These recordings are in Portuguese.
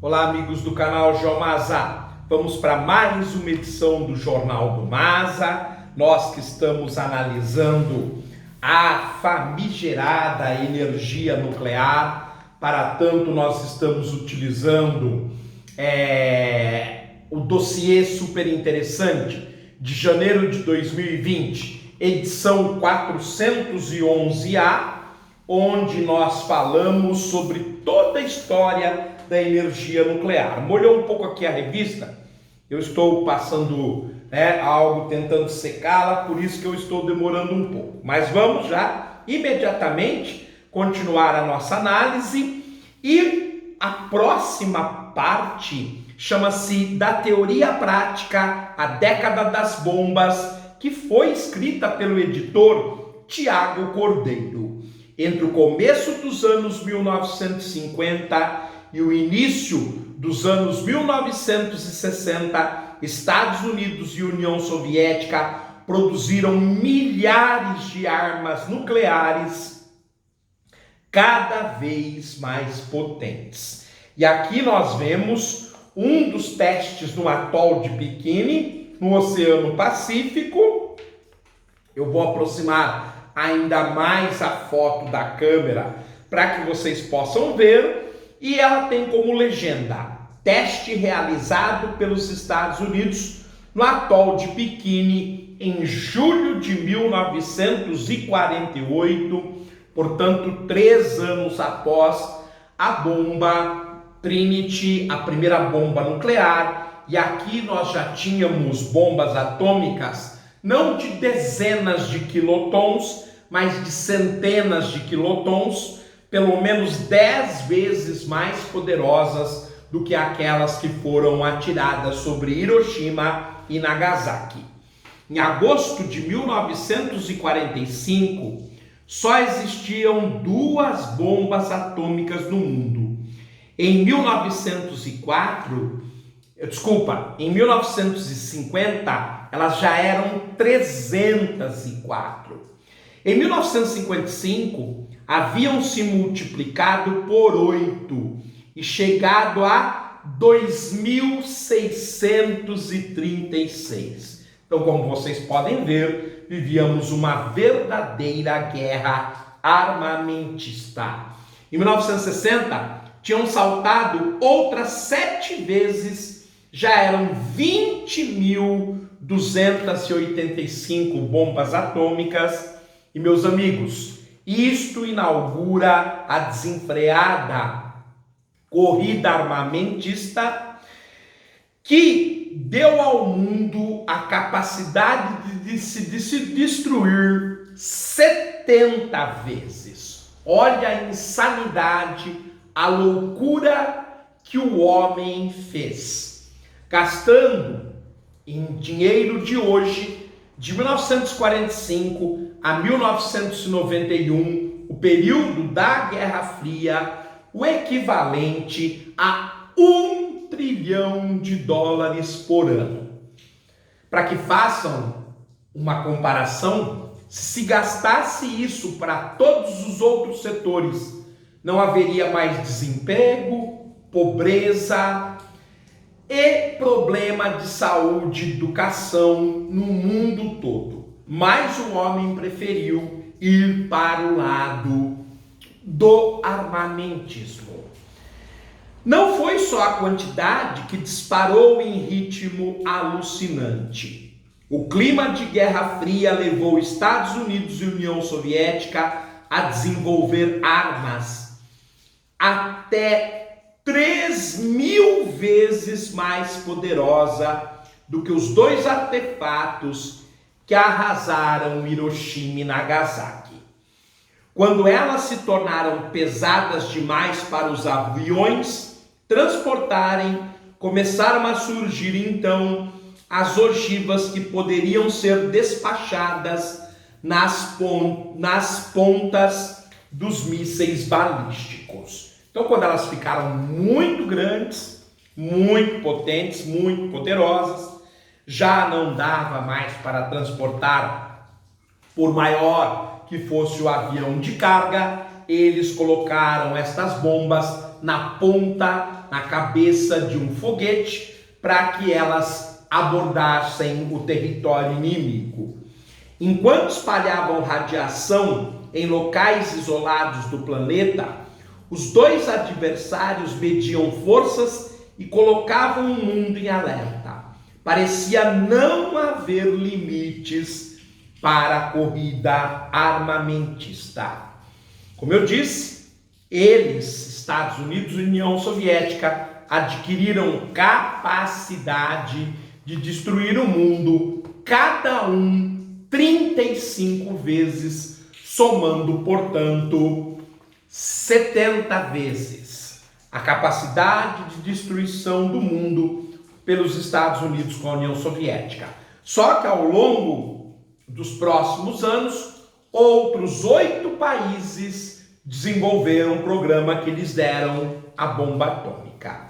Olá, amigos do canal Geomasa. Vamos para mais uma edição do Jornal do Masa. Nós que estamos analisando a famigerada energia nuclear. Para tanto, nós estamos utilizando o dossiê super interessante de janeiro de 2020, edição 411A, onde nós falamos sobre toda a história da energia nuclear. Molhou um pouco aqui a revista, eu estou passando algo tentando secá-la, por isso que eu estou demorando um pouco. Mas vamos já imediatamente continuar a nossa análise e a próxima parte chama-se da teoria prática, a década das bombas, que foi escrita pelo editor Tiago Cordeiro. Entre o começo dos anos 1950 e o início dos anos 1960, Estados Unidos e União Soviética produziram milhares de armas nucleares cada vez mais potentes. E aqui nós vemos um dos testes no atol de Bikini, no Oceano Pacífico. Eu vou aproximar ainda mais a foto da câmera para que vocês possam ver. E ela tem como legenda: teste realizado pelos Estados Unidos no atol de Bikini em julho de 1948, portanto 3 anos após a bomba Trinity, a primeira bomba nuclear. E aqui nós já tínhamos bombas atômicas, não de dezenas de quilotons, mas de centenas de quilotons, pelo menos 10 vezes mais poderosas do que aquelas que foram atiradas sobre Hiroshima e Nagasaki. Em agosto de 1945, só existiam 2 bombas atômicas no mundo. Em 1950, elas já eram 304. Em 1955, haviam se multiplicado por 8 e chegado a 2.636. Então, como vocês podem ver, vivíamos uma verdadeira guerra armamentista. Em 1960, tinham saltado outras 7 vezes, já eram 20.285 bombas atômicas. E, meus amigos, isto inaugura a desenfreada corrida armamentista que deu ao mundo a capacidade de se destruir 70 vezes. Olha a insanidade, a loucura que o homem fez, gastando em dinheiro de hoje, de 1945 a 1991, o período da Guerra Fria, o equivalente a $1 trilhão por ano. Para que façam uma comparação, se gastasse isso para todos os outros setores, não haveria mais desemprego, pobreza e problema de saúde e educação no mundo todo. Mas o homem preferiu ir para o lado do armamentismo. Não foi só a quantidade que disparou em ritmo alucinante. O clima de Guerra Fria levou Estados Unidos e União Soviética a desenvolver armas até 3.000 vezes mais poderosa do que os 2 artefatos que arrasaram Hiroshima e Nagasaki. Quando elas se tornaram pesadas demais para os aviões transportarem, começaram a surgir então as ogivas que poderiam ser despachadas nas pontas dos mísseis balísticos. Então, quando elas ficaram muito grandes, muito potentes, muito poderosas, já não dava mais para transportar, por maior que fosse o avião de carga. Eles colocaram estas bombas na ponta na cabeça de um foguete para que elas abordassem o território inimigo. Enquanto espalhavam radiação em locais isolados do planeta, os dois adversários mediam forças e colocavam o mundo em alerta. Parecia não haver limites para a corrida armamentista. Como eu disse, eles, Estados Unidos e União Soviética, adquiriram capacidade de destruir o mundo, cada um 35 vezes, somando, portanto, 70 vezes a capacidade de destruição do mundo pelos Estados Unidos com a União Soviética. Só que ao longo dos próximos anos, outros 8 países desenvolveram um programa que lhes deram a bomba atômica.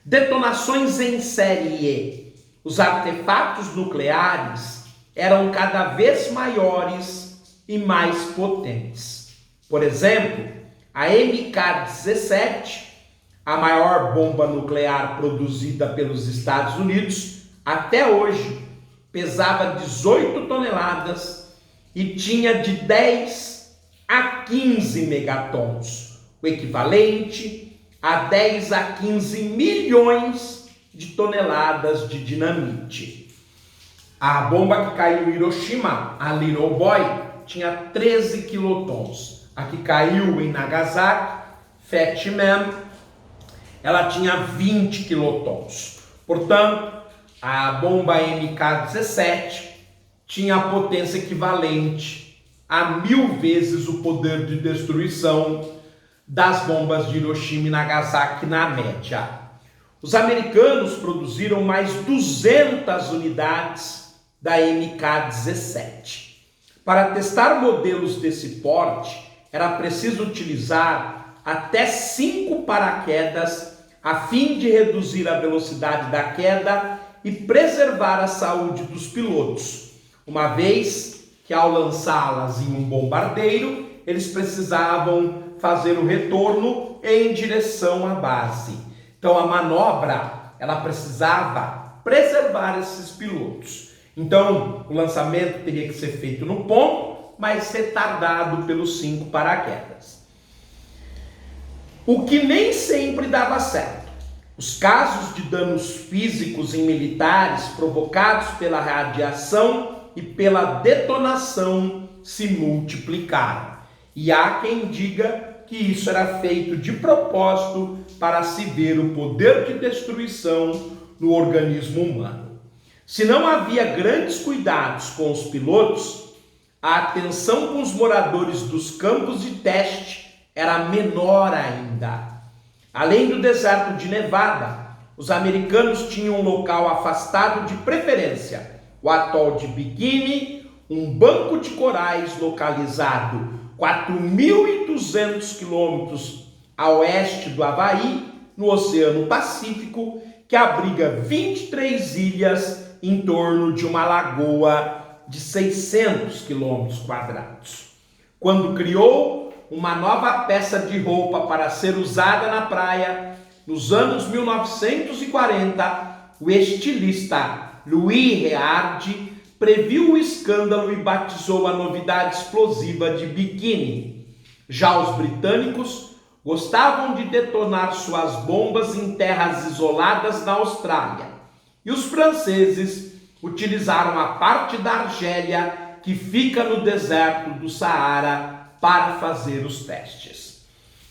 Detonações em série. Os artefatos nucleares eram cada vez maiores e mais potentes. Por exemplo, a MK-17, a maior bomba nuclear produzida pelos Estados Unidos, até hoje pesava 18 toneladas e tinha de 10 a 15 megatons, o equivalente a 10 a 15 milhões de toneladas de dinamite. A bomba que caiu em Hiroshima, a Little Boy, tinha 13 quilotons. A que caiu em Nagasaki, Fat Man, ela tinha 20 quilotons. Portanto, a bomba MK-17 tinha a potência equivalente a 1000 vezes o poder de destruição das bombas de Hiroshima e Nagasaki na média. Os americanos produziram mais 200 unidades da MK-17. Para testar modelos desse porte, era preciso utilizar até 5 paraquedas a fim de reduzir a velocidade da queda e preservar a saúde dos pilotos, uma vez que ao lançá-las em um bombardeiro, eles precisavam fazer o retorno em direção à base. Então a manobra, ela precisava preservar esses pilotos. Então o lançamento teria que ser feito no ponto, mas retardado pelos 5 paraquedas. O que nem sempre dava certo. Os casos de danos físicos em militares provocados pela radiação e pela detonação se multiplicaram. E há quem diga que isso era feito de propósito para se ver o poder de destruição no organismo humano. Se não havia grandes cuidados com os pilotos, a atenção com os moradores dos campos de teste era menor ainda. Além do deserto de Nevada, os americanos tinham um local afastado de preferência, o atol de Bikini, um banco de corais localizado 4.200 quilômetros a oeste do Havaí, no Oceano Pacífico, que abriga 23 ilhas em torno de uma lagoa de 600 quilômetros quadrados. Quando criou uma nova peça de roupa para ser usada na praia, nos anos 1940, o estilista Louis Reard previu o escândalo e batizou a novidade explosiva de Bikini. Já os britânicos gostavam de detonar suas bombas em terras isoladas na Austrália, e os franceses utilizaram a parte da Argélia que fica no deserto do Saara para fazer os testes.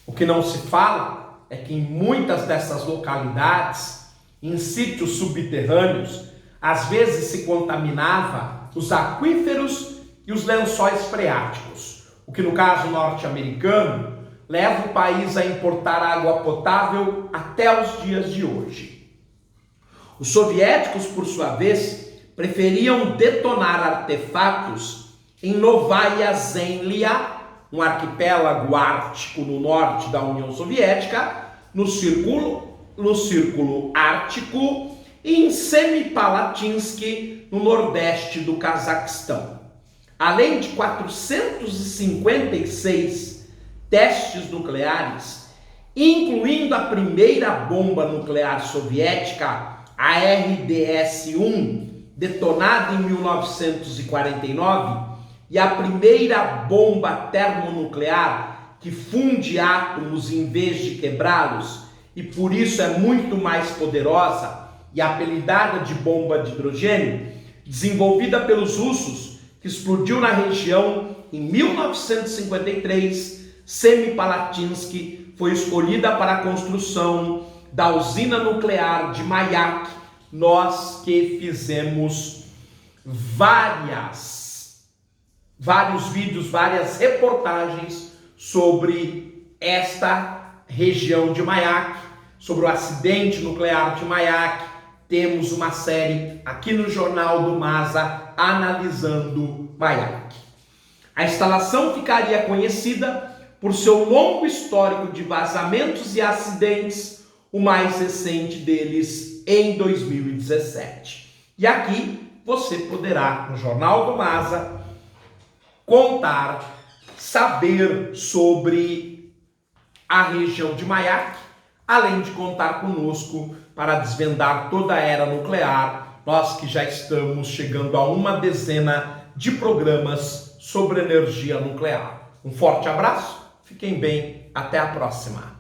O que não se fala é que em muitas dessas localidades, em sítios subterrâneos, às vezes se contaminava os aquíferos e os lençóis freáticos, o que no caso norte-americano leva o país a importar água potável até os dias de hoje. Os soviéticos, por sua vez, preferiam detonar artefatos em Novaya Zemlya, um arquipélago ártico no norte da União Soviética, no Círculo Ártico, e em Semipalatinsk, no nordeste do Cazaquistão. Além de 456 testes nucleares, incluindo a primeira bomba nuclear soviética, a RDS-1, detonada em 1949, e a primeira bomba termonuclear que funde átomos em vez de quebrá-los, e por isso é muito mais poderosa, e apelidada de bomba de hidrogênio, desenvolvida pelos russos, que explodiu na região em 1953, Semipalatinsk foi escolhida para a construção da usina nuclear de Mayak. Nós que fizemos vários vídeos, várias reportagens sobre esta região de Mayak, sobre o acidente nuclear de Mayak. Temos uma série aqui no Jornal do MASA analisando Mayak. A instalação ficaria conhecida por seu longo histórico de vazamentos e acidentes, o mais recente deles em 2017. E aqui você poderá, no Jornal do MASA, saber sobre a região de Mayak, além de contar conosco para desvendar toda a era nuclear, nós que já estamos chegando a uma dezena de programas sobre energia nuclear. Um forte abraço, fiquem bem, até a próxima.